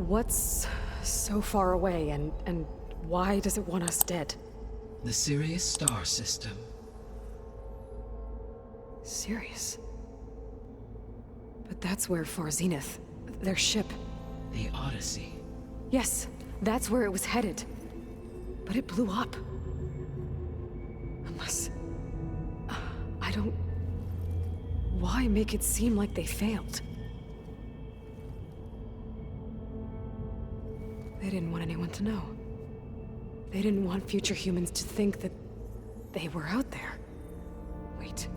What's so far away, and why does it want us dead? The Sirius star system. Sirius? But that's where Far Zenith, their ship... The Odyssey. Yes, that's where it was headed. But it blew up. Unless... I don't... Why make it seem like they failed? They didn't want anyone to know. They didn't want future humans to think that they were out there. Wait.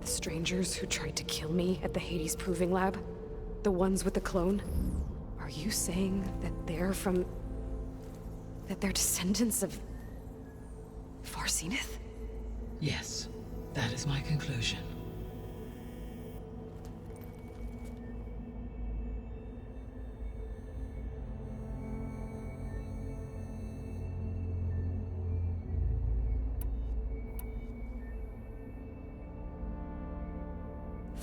The strangers who tried to kill me at the Hades Proving Lab? The ones with the clone? Are you saying that they're from... that they're descendants of... Far Zenith? Yes, that is my conclusion.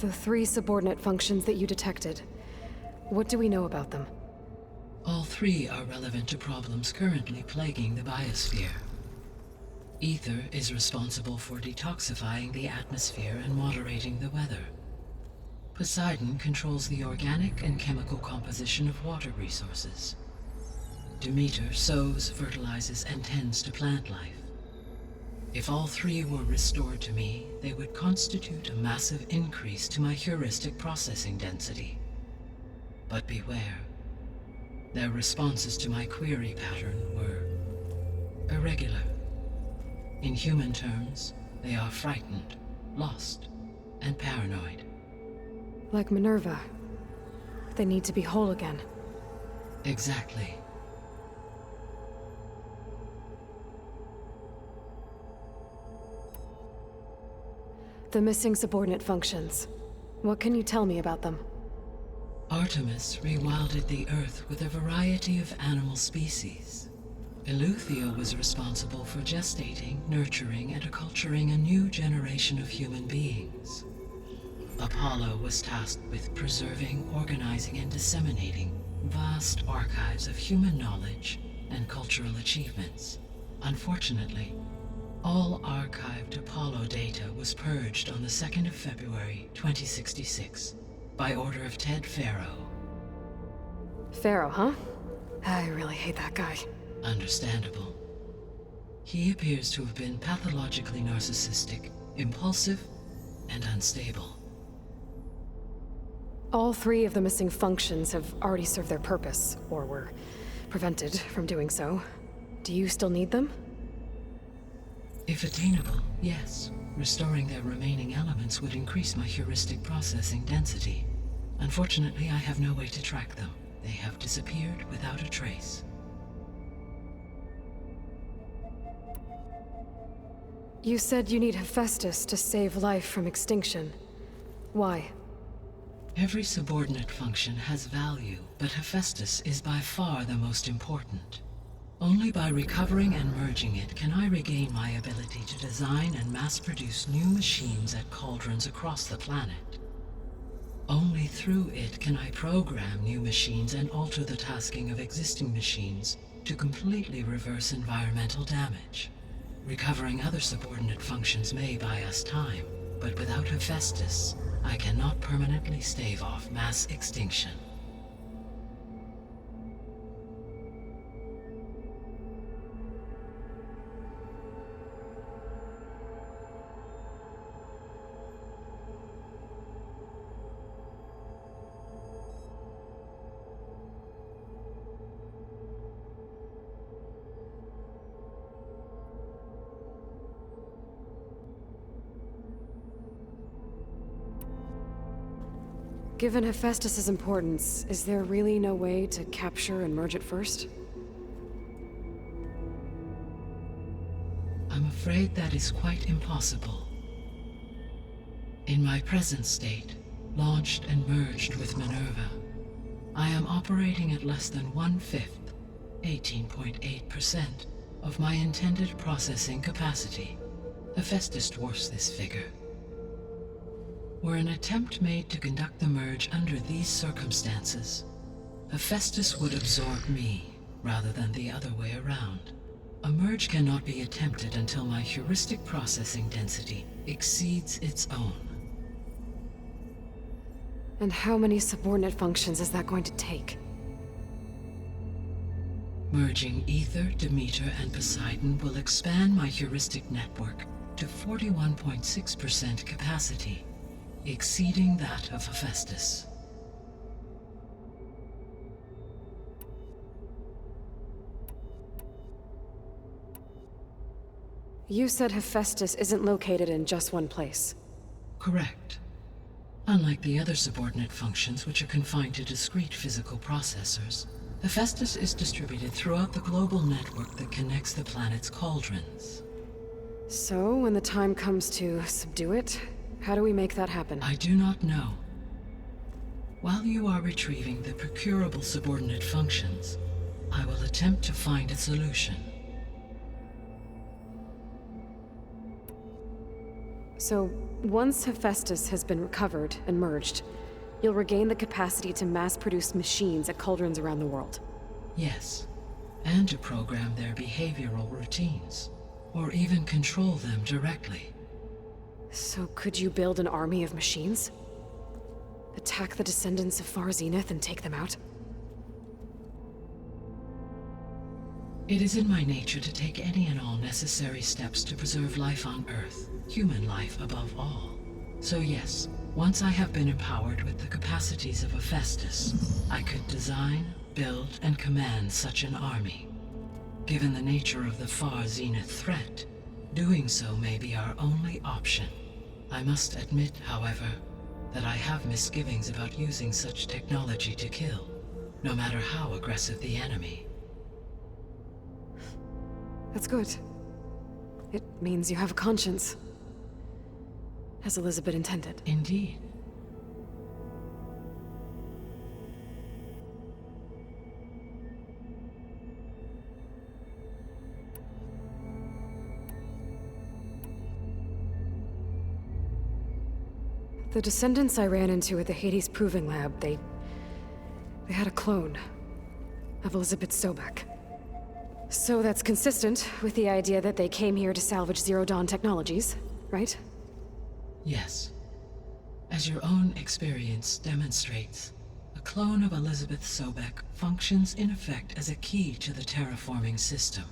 The 3 subordinate functions that you detected. What do we know about them? All 3 are relevant to problems currently plaguing the biosphere. Ether is responsible for detoxifying the atmosphere and moderating the weather. Poseidon controls the organic and chemical composition of water resources. Demeter sows, fertilizes, and tends to plant life. If all 3 were restored to me, they would constitute a massive increase to my heuristic processing density. But beware. Their responses to my query pattern were irregular. In human terms, they are frightened, lost, and paranoid. Like Minerva. They need to be whole again. Exactly. The missing subordinate functions. What can you tell me about them? Artemis rewilded the Earth with a variety of animal species. Eleuthia was responsible for gestating, nurturing, and acculturating a new generation of human beings. Apollo was tasked with preserving, organizing, and disseminating vast archives of human knowledge and cultural achievements. Unfortunately, all archived Apollo data was purged on the 2nd of February, 2066, by order of Ted Faro. Pharaoh, huh? I really hate that guy. Understandable. He appears to have been pathologically narcissistic, impulsive, and unstable. All 3 of the missing functions have already served their purpose, or were prevented from doing so. Do you still need them? If attainable, yes. Restoring their remaining elements would increase my heuristic processing density. Unfortunately, I have no way to track them. They have disappeared without a trace. You said you need Hephaestus to save life from extinction. Why? Every subordinate function has value, but Hephaestus is by far the most important. Only by recovering and merging it can I regain my ability to design and mass-produce new machines at cauldrons across the planet. Only through it can I program new machines and alter the tasking of existing machines to completely reverse environmental damage. Recovering other subordinate functions may buy us time, but without Hephaestus, I cannot permanently stave off mass extinction. Given Hephaestus's importance, is there really no way to capture and merge it first? I'm afraid that is quite impossible. In my present state, launched and merged with Minerva, I am operating at less than 1/5, 18.8%, of my intended processing capacity. Hephaestus dwarfs this figure. Were an attempt made to conduct the merge under these circumstances, Hephaestus would absorb me, rather than the other way around. A merge cannot be attempted until my heuristic processing density exceeds its own. And how many subordinate functions is that going to take? Merging Ether, Demeter, and Poseidon will expand my heuristic network to 41.6% capacity, exceeding that of Hephaestus. You said Hephaestus isn't located in just one place. Correct. Unlike the other subordinate functions, which are confined to discrete physical processors, Hephaestus is distributed throughout the global network that connects the planet's cauldrons. So, when the time comes to subdue it, how do we make that happen? I do not know. While you are retrieving the procurable subordinate functions, I will attempt to find a solution. So, once Hephaestus has been recovered and merged, you'll regain the capacity to mass-produce machines at cauldrons around the world. Yes, and to program their behavioral routines, or even control them directly. So could you build an army of machines? Attack the descendants of Far Zenith and take them out? It is in my nature to take any and all necessary steps to preserve life on Earth, human life above all. So yes, once I have been empowered with the capacities of Hephaestus, I could design, build, and command such an army. Given the nature of the Far Zenith threat, doing so may be our only option. I must admit, however, that I have misgivings about using such technology to kill, no matter how aggressive the enemy. That's good. It means you have a conscience. As Elizabeth intended. Indeed. The descendants I ran into at the Hades Proving Lab, they had a clone of Elizabeth Sobek. So that's consistent with the idea that they came here to salvage Zero Dawn technologies, right? Yes. As your own experience demonstrates, a clone of Elizabeth Sobek functions in effect as a key to the terraforming system.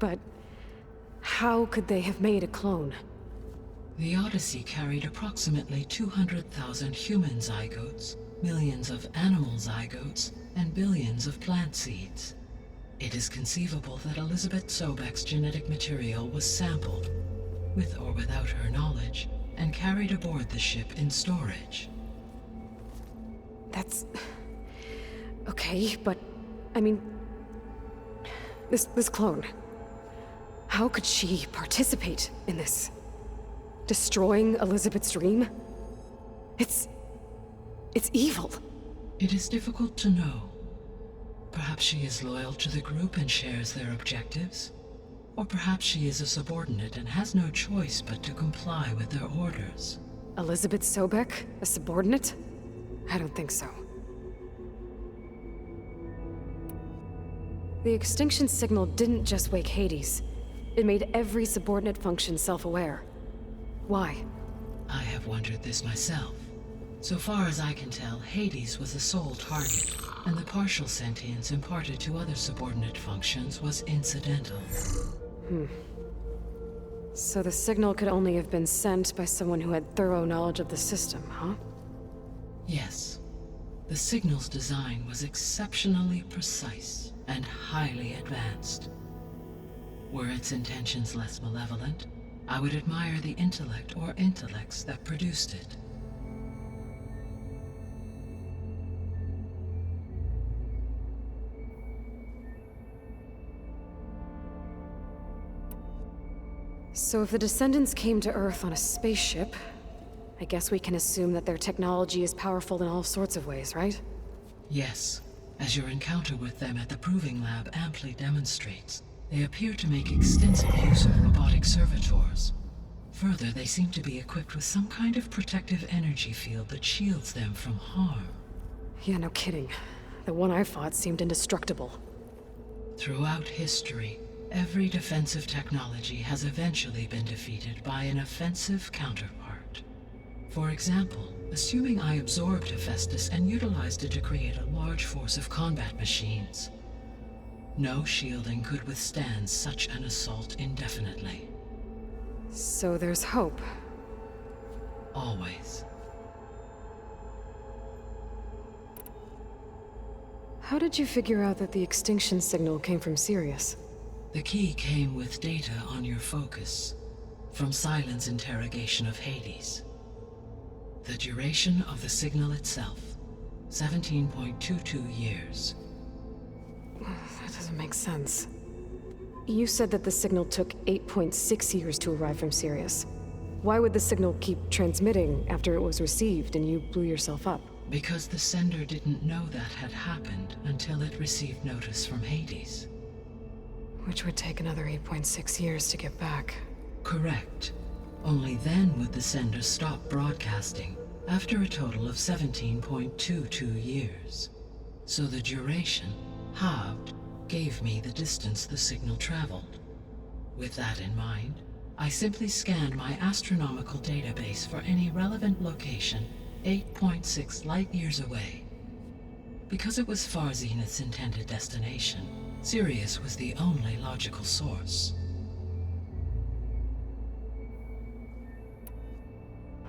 But how could they have made a clone? The Odyssey carried approximately 200,000 human zygotes, millions of animal zygotes, and billions of plant seeds. It is conceivable that Elizabeth Sobek's genetic material was sampled, with or without her knowledge, and carried aboard the ship in storage. That's... okay, but... I mean... This clone... How could she participate in this? Destroying Elizabeth's dream? It's evil. It is difficult to know. Perhaps she is loyal to the group and shares their objectives. Or perhaps she is a subordinate and has no choice but to comply with their orders. Elizabeth Sobek? A subordinate? I don't think so. The extinction signal didn't just wake Hades. It made every subordinate function self-aware. Why? I have wondered this myself. So far as I can tell, Hades was the sole target, and the partial sentience imparted to other subordinate functions was incidental. So the signal could only have been sent by someone who had thorough knowledge of the system, huh? Yes. The signal's design was exceptionally precise and highly advanced. Were its intentions less malevolent, I would admire the intellect or intellects that produced it. So if the descendants came to Earth on a spaceship, I guess we can assume that their technology is powerful in all sorts of ways, right? Yes, as your encounter with them at the Proving Lab amply demonstrates, they appear to make extensive use of robotic servitors. Further, they seem to be equipped with some kind of protective energy field that shields them from harm. Yeah, no kidding. The one I fought seemed indestructible. Throughout history, every defensive technology has eventually been defeated by an offensive counterpart. For example, assuming I absorbed Hephaestus and utilized it to create a large force of combat machines. No shielding could withstand such an assault indefinitely. So there's hope. Always. How did you figure out that the extinction signal came from Sirius? The key came with data on your focus, from Silent's interrogation of Hades. The duration of the signal itself, 17.22 years. That doesn't make sense. You said that the signal took 8.6 years to arrive from Sirius. Why would the signal keep transmitting after it was received and you blew yourself up? Because the sender didn't know that had happened until it received notice from Hades. Which would take another 8.6 years to get back. Correct. Only then would the sender stop broadcasting, after a total of 17.22 years. So the duration, halved, gave me the distance the signal traveled. With that in mind, I simply scanned my astronomical database for any relevant location 8.6 light-years away. Because it was Far Zenith's intended destination, Sirius was the only logical source.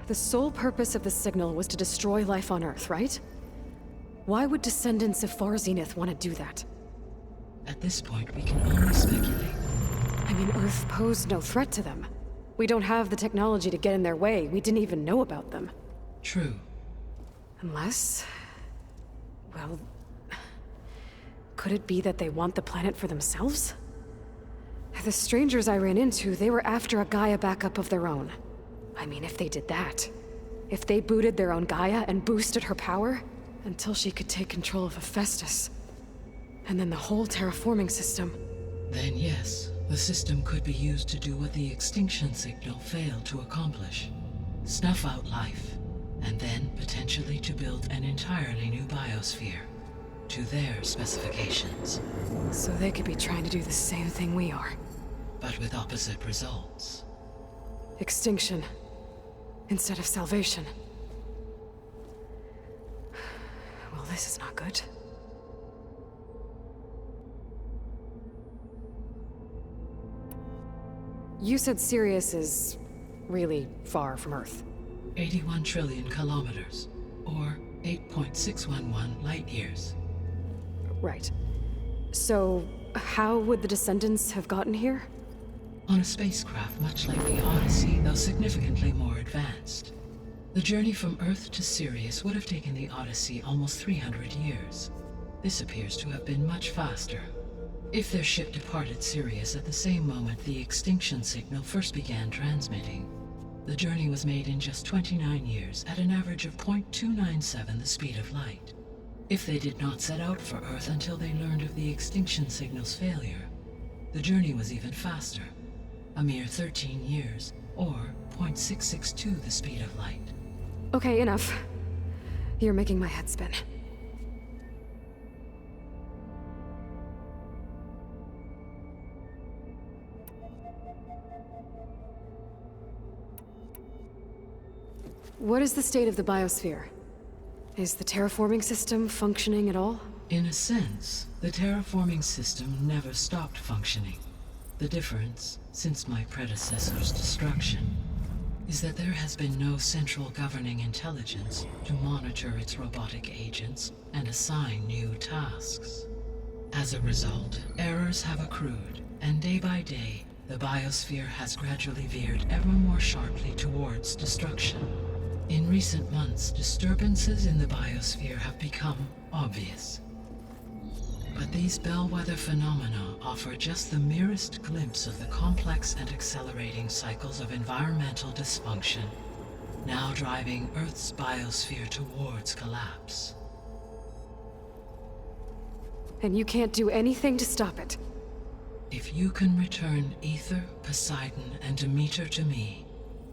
The sole purpose of the signal was to destroy life on Earth, right? Why would descendants of Far Zenith want to do that? At this point, we can only speculate. I mean, Earth posed no threat to them. We don't have the technology to get in their way. We didn't even know about them. True. Unless... well... could it be that they want the planet for themselves? The strangers I ran into, they were after a Gaia backup of their own. I mean, if they did that... if they booted their own Gaia and boosted her power... until she could take control of Hephaestus. And then the whole terraforming system. Then yes, the system could be used to do what the extinction signal failed to accomplish. Snuff out life, and then potentially to build an entirely new biosphere, to their specifications. So they could be trying to do the same thing we are. But with opposite results. Extinction. Instead of salvation. Well, this is not good. You said Sirius is really far from Earth. 81 trillion kilometers, or 8.611 light-years. Right. So, how would the descendants have gotten here? On a spacecraft much like the Odyssey, though significantly more advanced. The journey from Earth to Sirius would have taken the Odyssey almost 300 years. This appears to have been much faster. If their ship departed Sirius at the same moment the extinction signal first began transmitting, the journey was made in just 29 years at an average of 0.297 the speed of light. If they did not set out for Earth until they learned of the extinction signal's failure, the journey was even faster, a mere 13 years, or 0.662 the speed of light. Okay, enough. You're making my head spin. What is the state of the biosphere? Is the terraforming system functioning at all? In a sense, the terraforming system never stopped functioning. The difference, since my predecessor's destruction, is that there has been no central governing intelligence to monitor its robotic agents and assign new tasks. As a result, errors have accrued, and day by day, the biosphere has gradually veered ever more sharply towards destruction. In recent months, disturbances in the biosphere have become obvious. But these bellwether phenomena offer just the merest glimpse of the complex and accelerating cycles of environmental dysfunction, now driving Earth's biosphere towards collapse. And you can't do anything to stop it? If you can return Ether, Poseidon, and Demeter to me,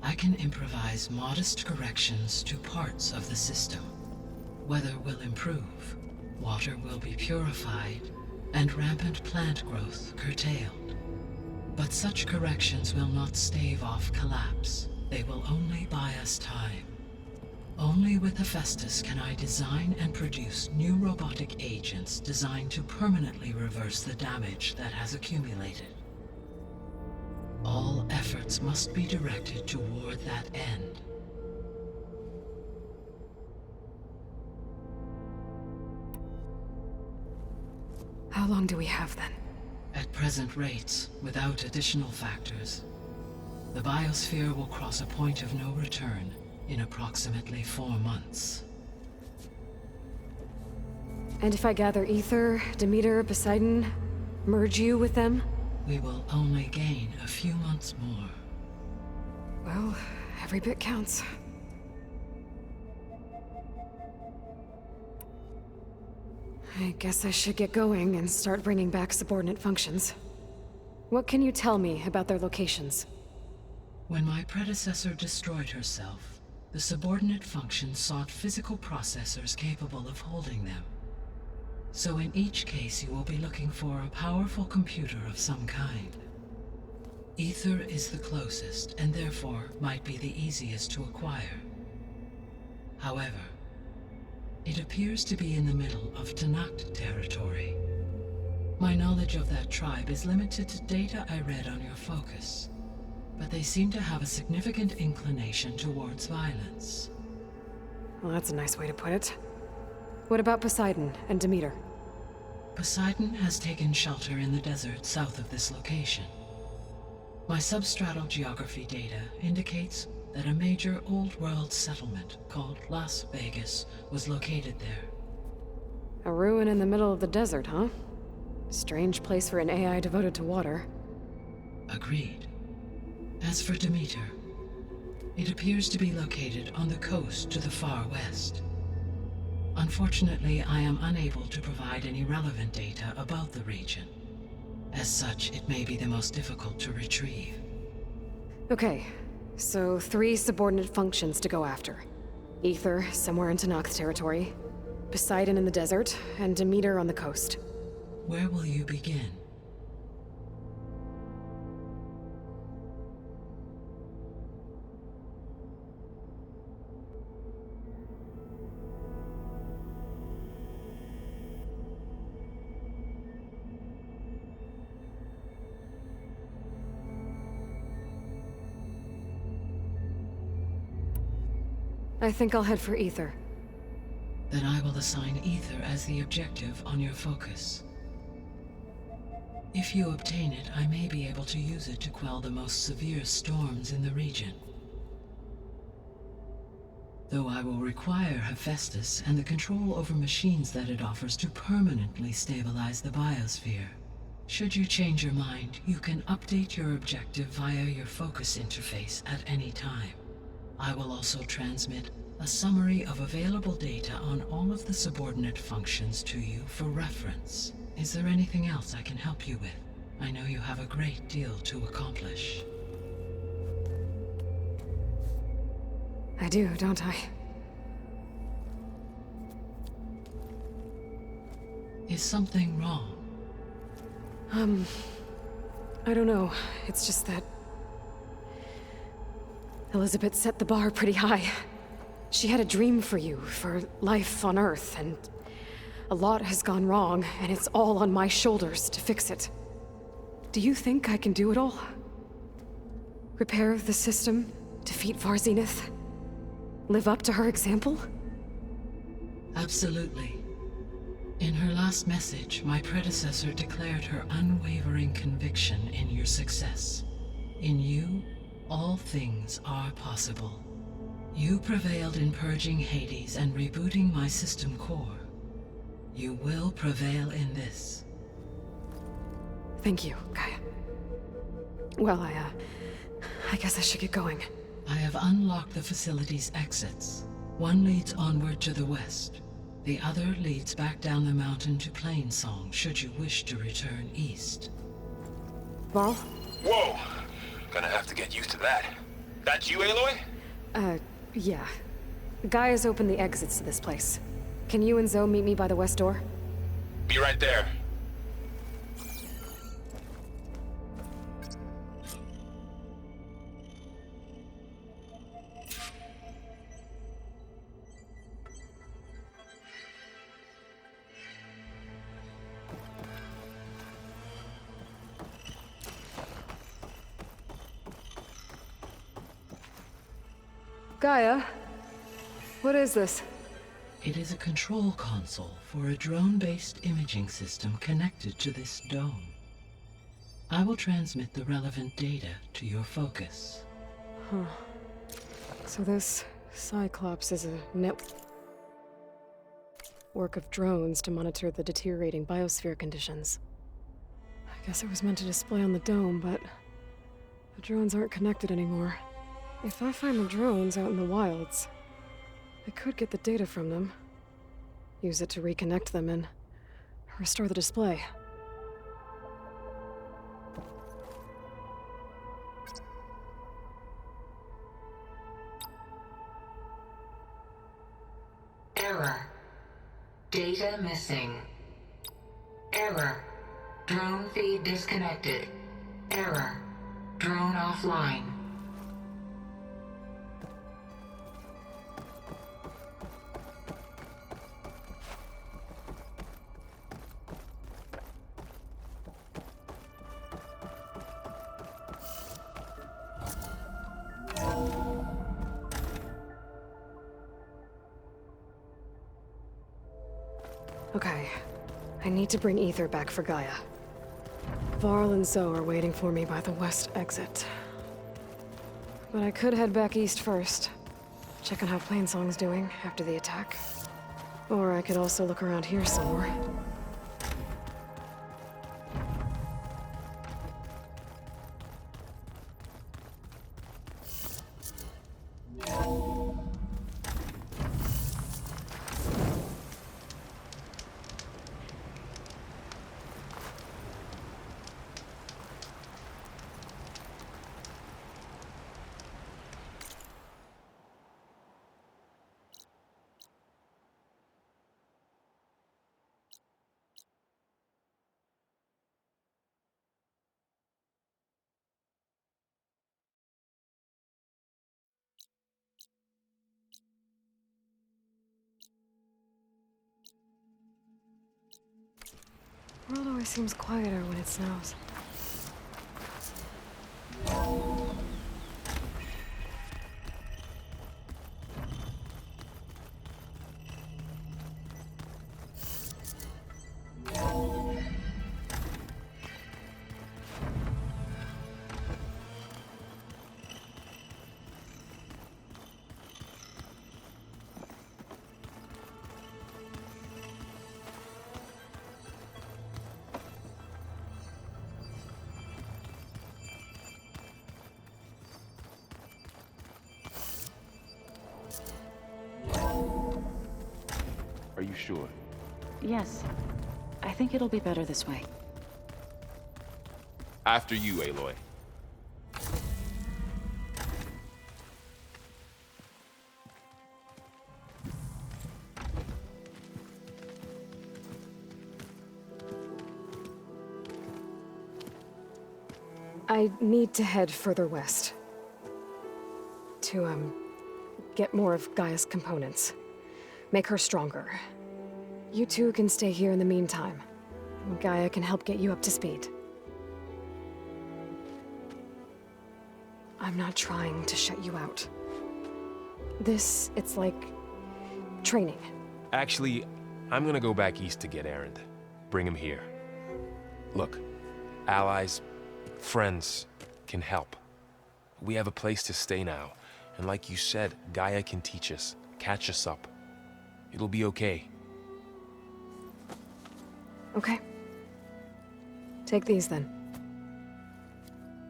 I can improvise modest corrections to parts of the system. Weather will improve. water will be purified, and rampant plant growth curtailed. But such corrections will not stave off collapse. They will only buy us time. Only with Hephaestus can I design and produce new robotic agents designed to permanently reverse the damage that has accumulated. All efforts must be directed toward that end. How long do we have then? At present rates, without additional factors, the biosphere will cross a point of no return in approximately 4 months. And if I gather Ether, Demeter, Poseidon, merge you with them? We will only gain a few months more. Well, every bit counts. I guess I should get going and start bringing back subordinate functions. What can you tell me about their locations? When my predecessor destroyed herself, the subordinate functions sought physical processors capable of holding them. So in each case you will be looking for a powerful computer of some kind. Ether is the closest, and therefore might be the easiest to acquire. However, it appears to be in the middle of Tanakh territory. My knowledge of that tribe is limited to data I read on your focus, but they seem to have a significant inclination towards violence. Well, that's a nice way to put it. What about Poseidon and Demeter? Poseidon has taken shelter in the desert south of this location. My substratal geography data indicates that a major old-world settlement called Las Vegas was located there. A ruin in the middle of the desert, huh? Strange place for an AI devoted to water. Agreed. As for Demeter, it appears to be located on the coast to the far west. Unfortunately, I am unable to provide any relevant data about the region. As such, it may be the most difficult to retrieve. Okay, so 3 subordinate functions to go after. Ether, somewhere in Tanakh territory. Poseidon in the desert, and Demeter on the coast. Where will you begin? I think I'll head for Ether. Then I will assign Ether as the objective on your focus. If you obtain it, I may be able to use it to quell the most severe storms in the region. Though I will require Hephaestus and the control over machines that it offers to permanently stabilize the biosphere. Should you change your mind, you can update your objective via your focus interface at any time. I will also transmit a summary of available data on all of the subordinate functions to you for reference. Is there anything else I can help you with? I know you have a great deal to accomplish. I do, don't I? Is something wrong? I don't know. It's just that Elizabeth set the bar pretty high. She had a dream for you, for life on Earth, and a lot has gone wrong, and it's all on my shoulders to fix it. Do you think I can do it all? Repair the system, defeat Varzenith, live up to her example? Absolutely. In her last message, my predecessor declared her unwavering conviction in your success. In you, all things are possible. You prevailed in purging Hades and rebooting my system core. You will prevail in this. Thank you, Gaia. Well, I guess I should get going. I have unlocked the facility's exits. One leads onward to the west. The other leads back down the mountain to Plainsong, should you wish to return east. Varl? Whoa! Gonna have to get used to that. That you, Aloy? Yeah. Gaia's opened the exits to this place. can you and Zoe meet me by the west door? Be right there. Gaia, what is this? It is a control console for a drone-based imaging system connected to this dome. I will transmit the relevant data to your focus. Huh. So this Cyclops is a network of drones to monitor the deteriorating biosphere conditions. I guess it was meant to display on the dome, but the drones aren't connected anymore. If I find the drones out in the wilds, I could get the data from them, use it to reconnect them, and restore the display. Error. Data missing. Error. Drone feed disconnected. Error. Drone offline. Okay, I need to bring Ether back for Gaia. Varl and Zoe are waiting for me by the west exit. But I could head back east first, check on how Plainsong's doing after the attack. Or I could also look around here some more. The world always seems quieter when it snows. Are you sure? Yes. I think it'll be better this way. After you, Aloy. I need to head further west. To, get more of Gaia's components. Make her stronger. You two can stay here in the meantime. Gaia can help get you up to speed. I'm not trying to shut you out. It's like training. Actually, I'm gonna go back east to get Erend. Bring him here. Look, allies, friends can help. We have a place to stay now. And like you said, Gaia can teach us, catch us up. It'll be okay. Okay. Take these then.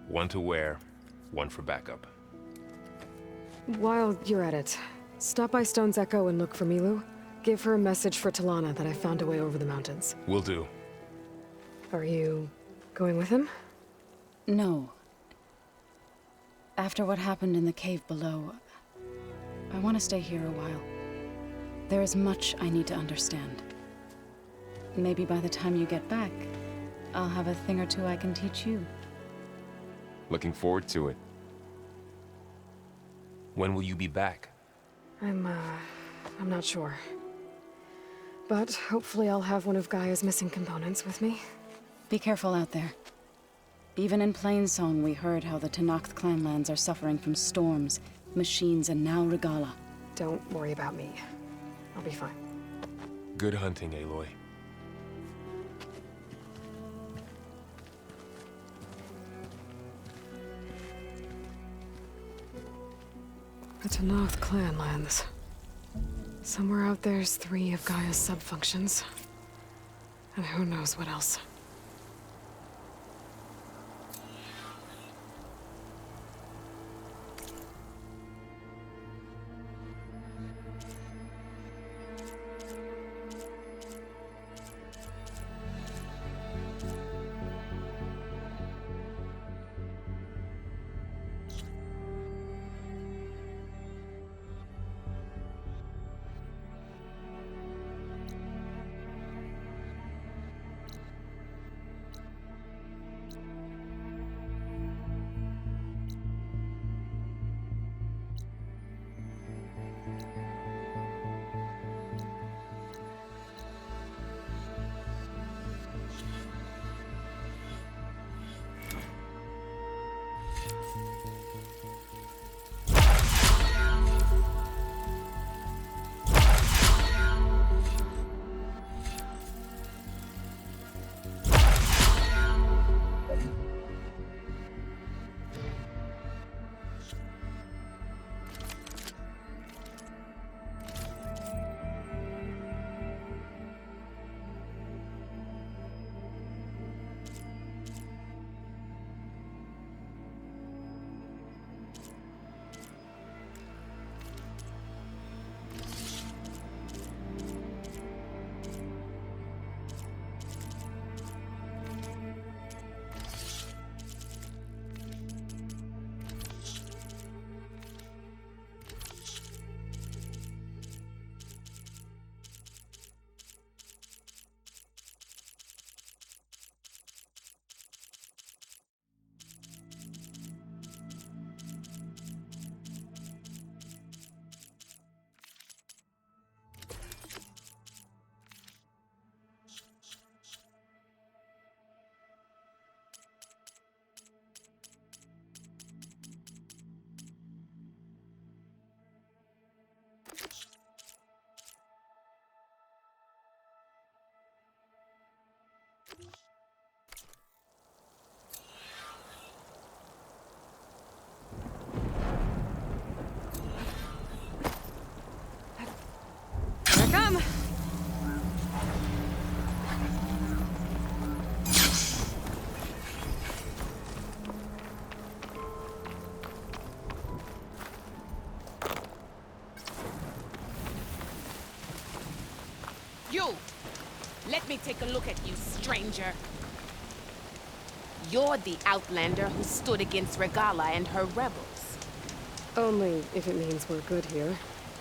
One to wear, one for backup. While you're at it, stop by Stone's Echo and look for Milu. Give her a message for Talana that I found a way over the mountains. Will do. Are you going with him? No. After what happened in the cave below, I want to stay here a while. There is much I need to understand. Maybe by the time you get back, I'll have a thing or two I can teach you. Looking forward to it. When will you be back? I'm not sure. But hopefully I'll have one of Gaia's missing components with me. Be careful out there. Even in Plainsong, we heard how the Tenakth clanlands are suffering from storms, machines, and now Regala. Don't worry about me. I'll be fine. Good hunting, Aloy. The Tenakth clanlands. Somewhere out there's 3 of Gaia's subfunctions. And who knows what else. Here I come! You! Let me take a look at you, stranger. You're the Outlander who stood against Regala and her rebels. Only if it means we're good here.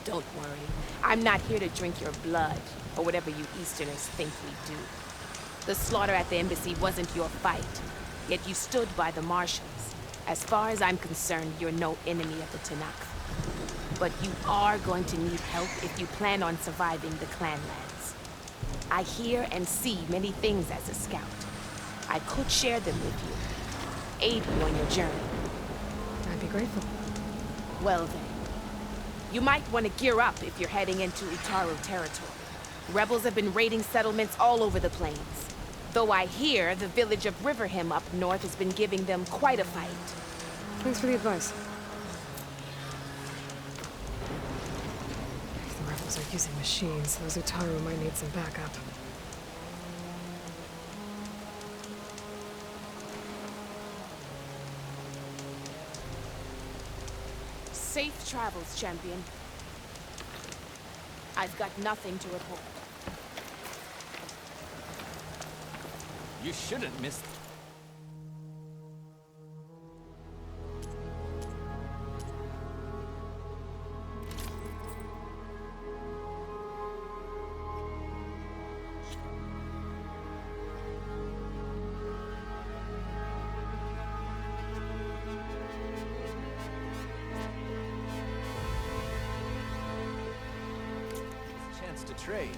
Don't worry. I'm not here to drink your blood, or whatever you Easterners think we do. The slaughter at the embassy wasn't your fight, yet you stood by the Marshals. As far as I'm concerned, you're no enemy of the Tenakth. But you are going to need help if you plan on surviving the clanlands. I hear and see many things as a scout. I could share them with you, aid you on your journey. I'd be grateful. Well then, you might want to gear up if you're heading into Utaru territory. Rebels have been raiding settlements all over the plains. Though I hear the village of Riverhim up north has been giving them quite a fight. Thanks for the advice. If the rebels are using machines, those Utaru might need some backup. Safe travels, champion. I've got nothing to report. You shouldn't miss... chance to trade.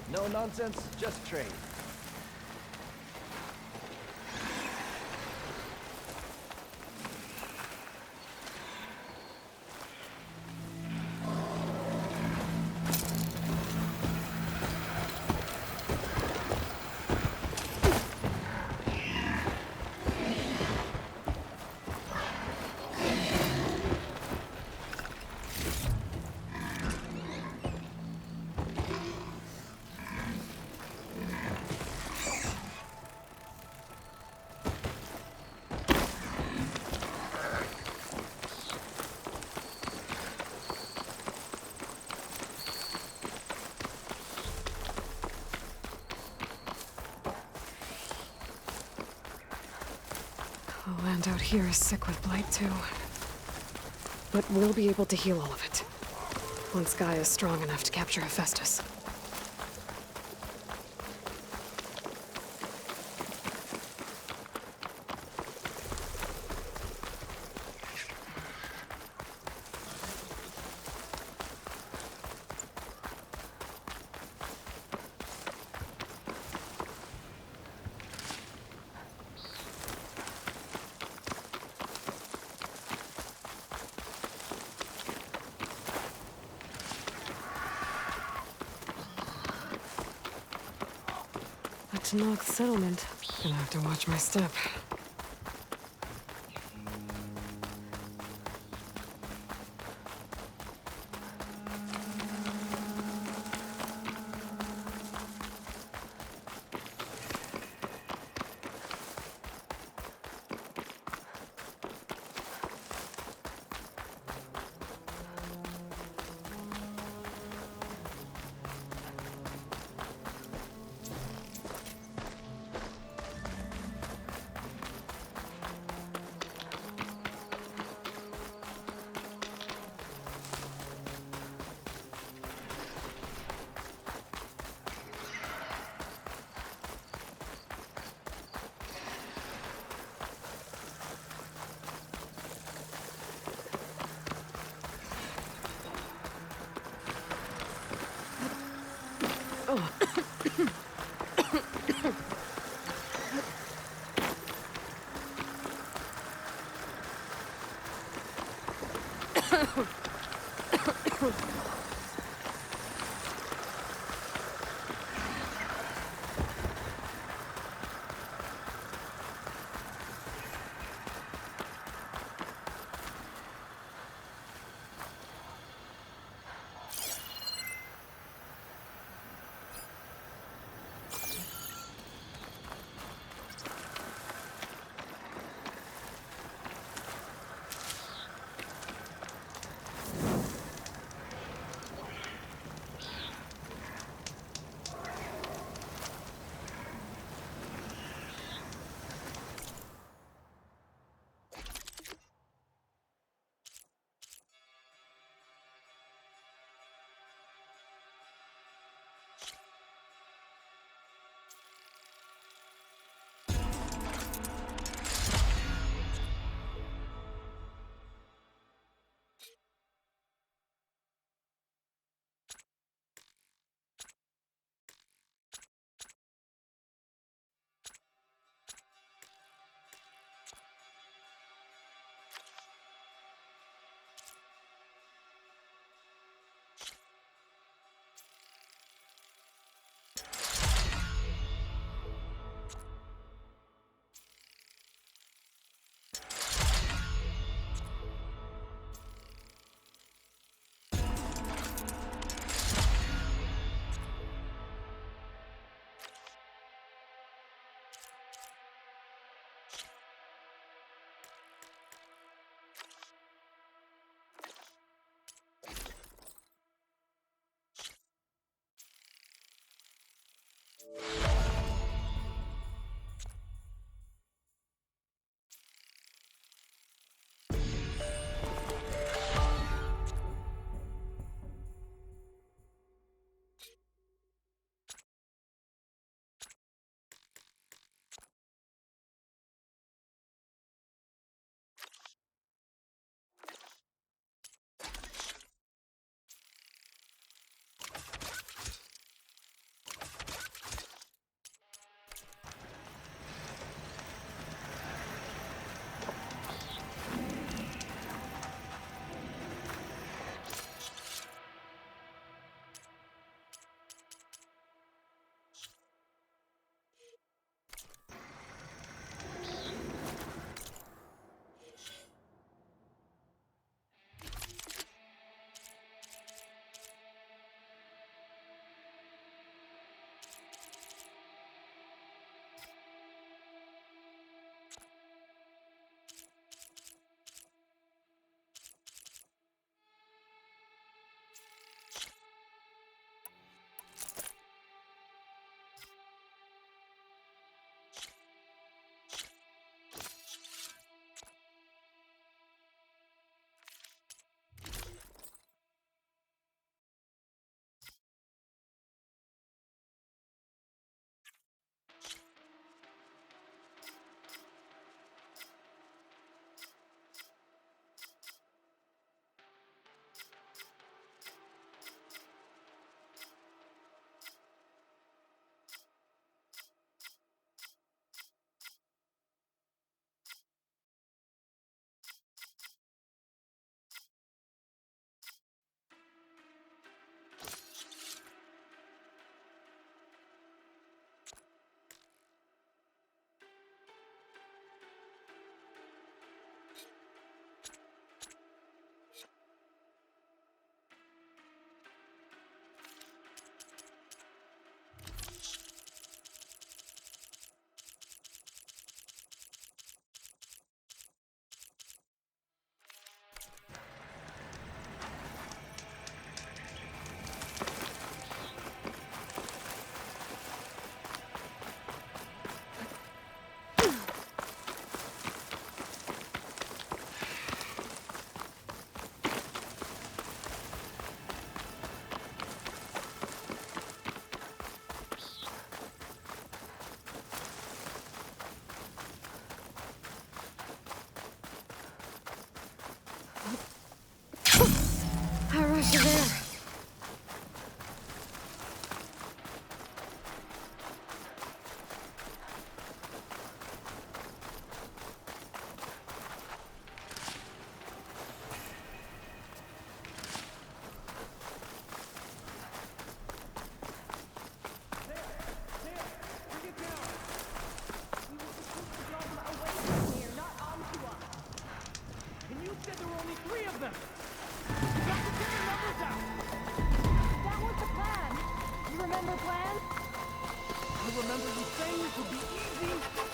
No nonsense, just trade. The land out here is sick with blight, too. But we'll be able to heal all of it. Once Gaia is strong enough to capture Hephaestus. A Tanakh settlement. Gonna have to watch my step.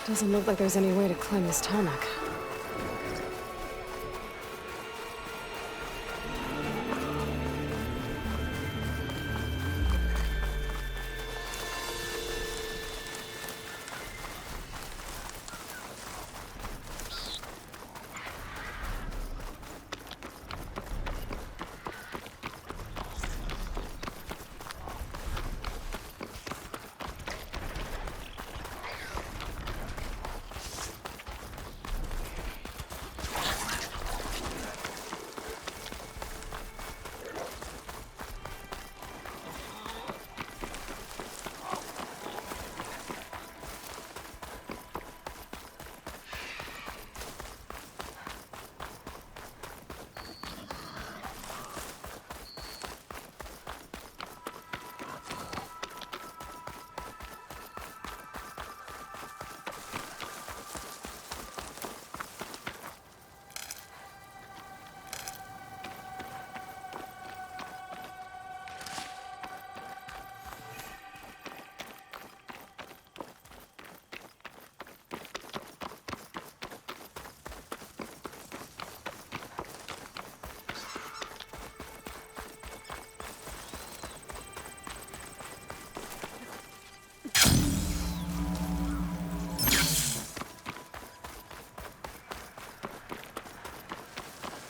Doesn't look like there's any way to climb this tarmac.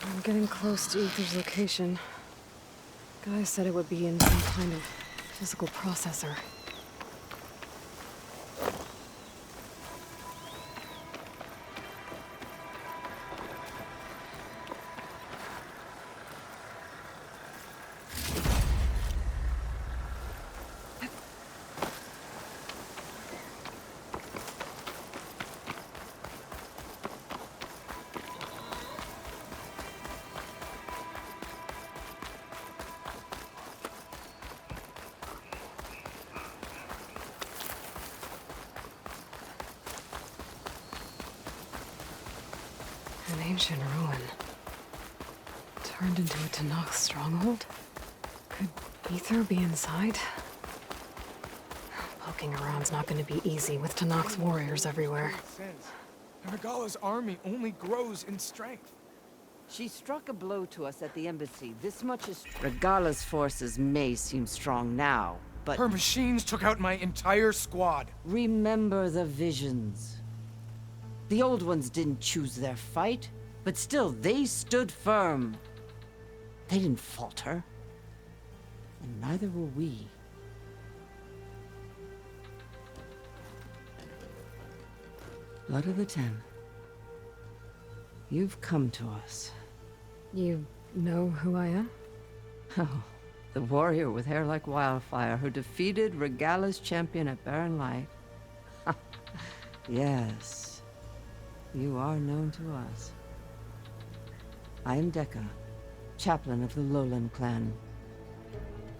I'm getting close to Ether's location. Guy said it would be in some kind of physical processor. An ancient ruin. Turned into a Tanakh stronghold? Could Ether be inside? Poking around's not gonna be easy with Tanakh's warriors everywhere. Makes sense. Regala's army only grows in strength. She struck a blow to us at the embassy. This much is... Regala's forces may seem strong now, but... Her machines took out my entire squad. Remember the visions. The old ones didn't choose their fight, but still, they stood firm. They didn't falter. And neither will we. Blood of the Ten. You've come to us. You know who I am? Oh, the warrior with hair like wildfire who defeated Regala's champion at Barren Light. Yes, you are known to us. I am Dekka, chaplain of the Lowland clan.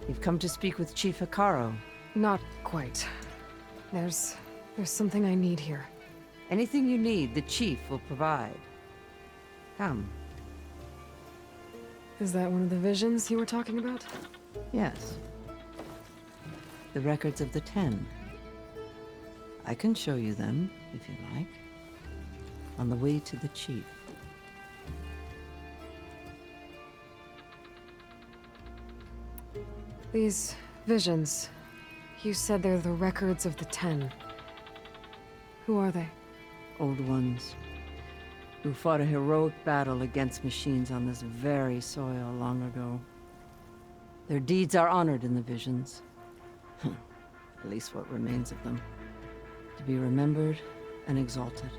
You've come to speak with Chief Hikaru. Not quite. There's something I need here. Anything you need, the chief will provide. Come. Is that one of the visions you were talking about? Yes. The records of the Ten. I can show you them, if you like. On the way to the chief. These visions, you said they're the records of the Ten. Who are they? Old ones. Who fought a heroic battle against machines on this very soil long ago. Their deeds are honored in the visions. At least what remains of them. To be remembered and exalted.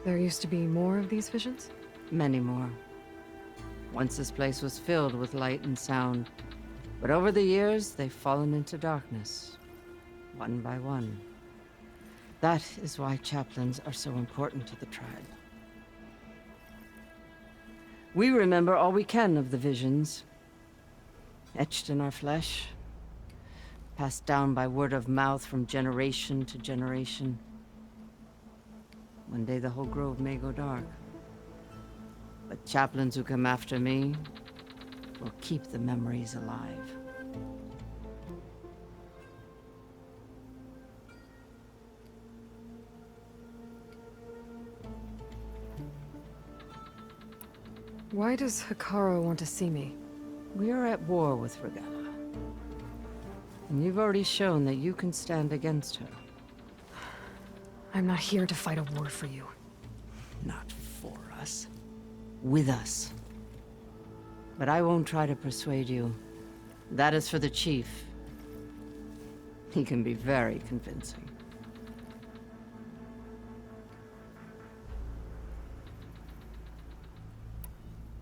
There used to be more of these visions? Many more. Once this place was filled with light and sound. But over the years, they've fallen into darkness. One by one. That is why chaplains are so important to the tribe. We remember all we can of the visions. Etched in our flesh. Passed down by word of mouth from generation to generation. One day the whole grove may go dark. But chaplains who come after me will keep the memories alive. Why does Hikaru want to see me? We are at war with Regalla. And you've already shown that you can stand against her. I'm not here to fight a war for you. Not for us. With us. But I won't try to persuade you. That is for the Chief. He can be very convincing.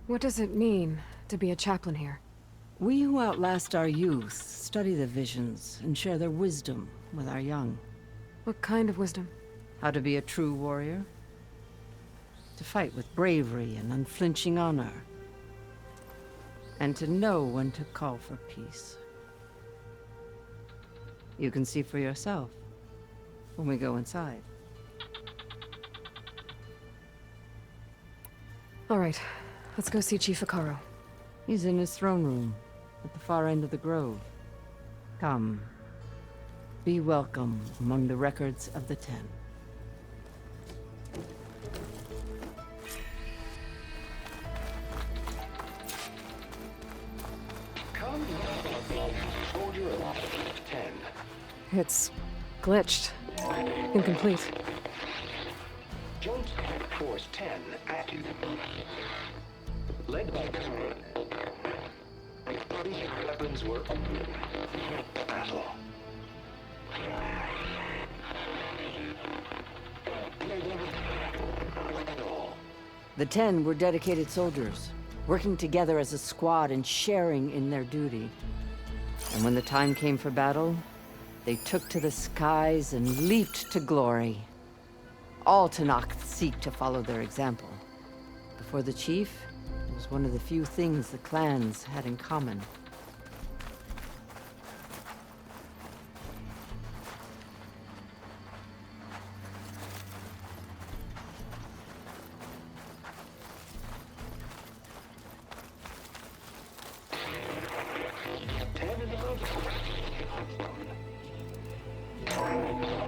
What does it mean to be a chaplain here? We who outlast our youth study the visions and share their wisdom with our young. What kind of wisdom? How to be a true warrior. To fight with bravery and unflinching honor. And to know when to call for peace. You can see for yourself when we go inside. All right, let's go see Chief Hikaru. He's in his throne room, at the far end of the grove. Come. Be welcome among the records of the Ten. Come, soldier of 10. It's glitched. Incomplete. Joint Force 10 active. Led by weapons were battle. The Ten were dedicated soldiers, working together as a squad and sharing in their duty. And when the time came for battle, they took to the skies and leaped to glory. All Tenakth seek to follow their example. Before the Chief, it was one of the few things the clans had in common.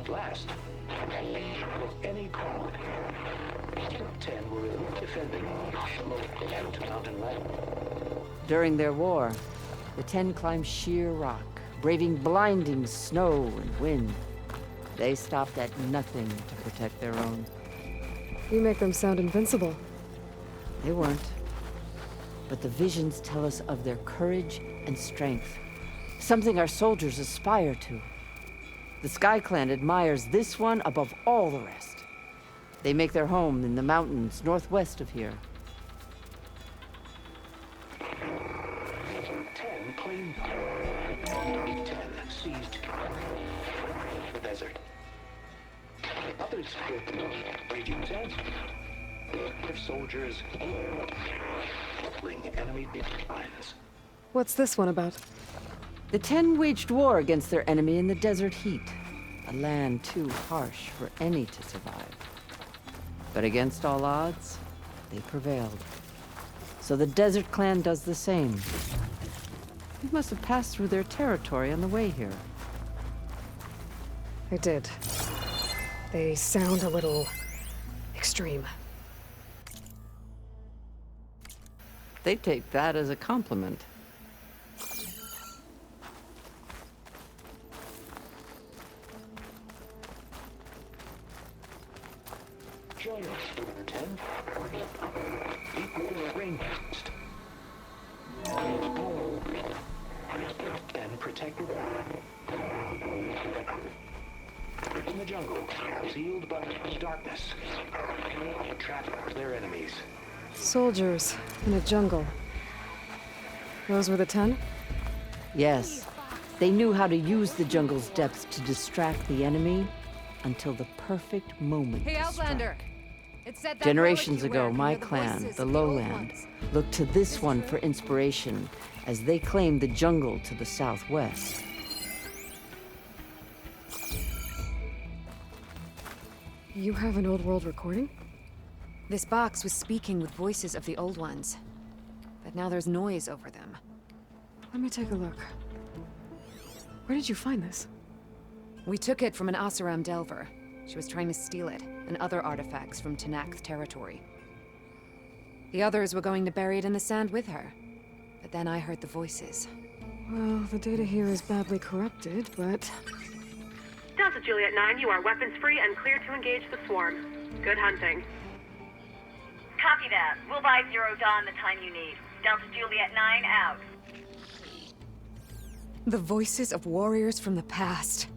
Last, any crowd. 10 were defending mountain land. During their war, the Ten climbed sheer rock, braving blinding snow and wind. They stopped at nothing to protect their own. You make them sound invincible. They weren't. But the visions tell us of their courage and strength, something our soldiers aspire to. The Sky Clan admires this one above all the rest. They make their home in the mountains northwest of here. 10 claimed 10 seized the desert. Others raging sands. If soldiers enemy lines. What's this one about? The Ten waged war against their enemy in the desert heat, a land too harsh for any to survive. But against all odds, they prevailed. So the Desert Clan does the same. You must have passed through their territory on the way here. I did. They sound a little extreme. They take that as a compliment. Join us, 10. Equal ranged. And protected. In the jungle, sealed by darkness. Trap their enemies. Soldiers in a jungle. Those were the 10? Yes. They knew how to use the jungle's depths to distract the enemy until the perfect moment Hey, to Outlander! strike. It said that Generations relic you wear ago, can my hear the clan, voices the of old Lowland, ones. looked to this one for inspiration as they claimed the jungle to the southwest. You have an old world recording? This box was speaking with voices of the old ones. But now there's noise over them. Let me take a look. Where did you find this? We took it from an Oseram Delver. She was trying to steal it, and other artifacts from Tenakth territory. The others were going to bury it in the sand with her. But then I heard the voices. Well, the data here is badly corrupted, but... Delta Juliet 9, you are weapons-free and clear to engage the swarm. Good hunting. Copy that. We'll buy Zero Dawn the time you need. Delta Juliet 9 out. The voices of warriors from the past.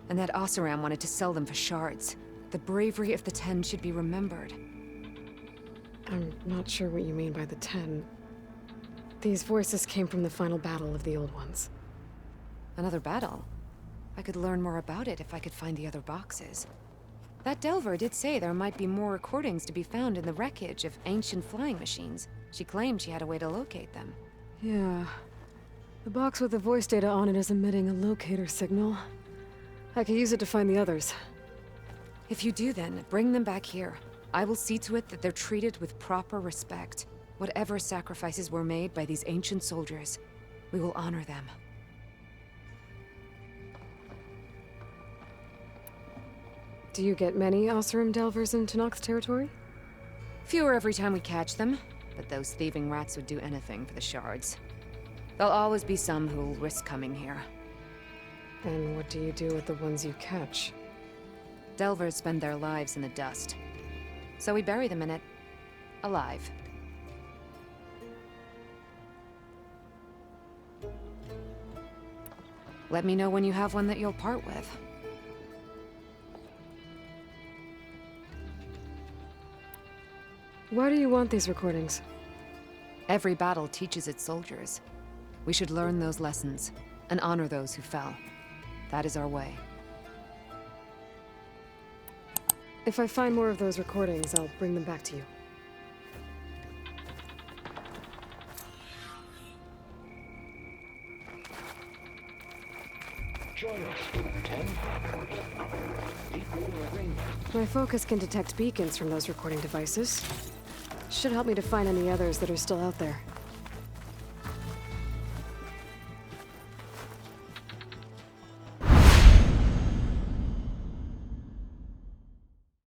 And that Oseram wanted to sell them for shards. The bravery of the 10 should be remembered. I'm not sure what you mean by the 10. These voices came from the final battle of the Old Ones. Another battle? I could learn more about it if I could find the other boxes. That Delver did say there might be more recordings to be found in the wreckage of ancient flying machines. She claimed she had a way to locate them. Yeah. The box with the voice data on it is emitting a locator signal. I could use it to find the others. If you do then, bring them back here. I will see to it that they're treated with proper respect. Whatever sacrifices were made by these ancient soldiers, we will honor them. Do you get many Oseram Delvers in Tenakth's territory? Fewer every time we catch them, but those thieving rats would do anything for the shards. There'll always be some who'll risk coming here. And what do you do with the ones you catch? Delvers spend their lives in the dust. So we bury them in it, alive. Let me know when you have one that you'll part with. Why do you want these recordings? Every battle teaches its soldiers. We should learn those lessons, and honor those who fell. That is our way. If I find more of those recordings, I'll bring them back to you. Join us, 10. Deep water ring. My focus can detect beacons from those recording devices. Should help me to find any others that are still out there.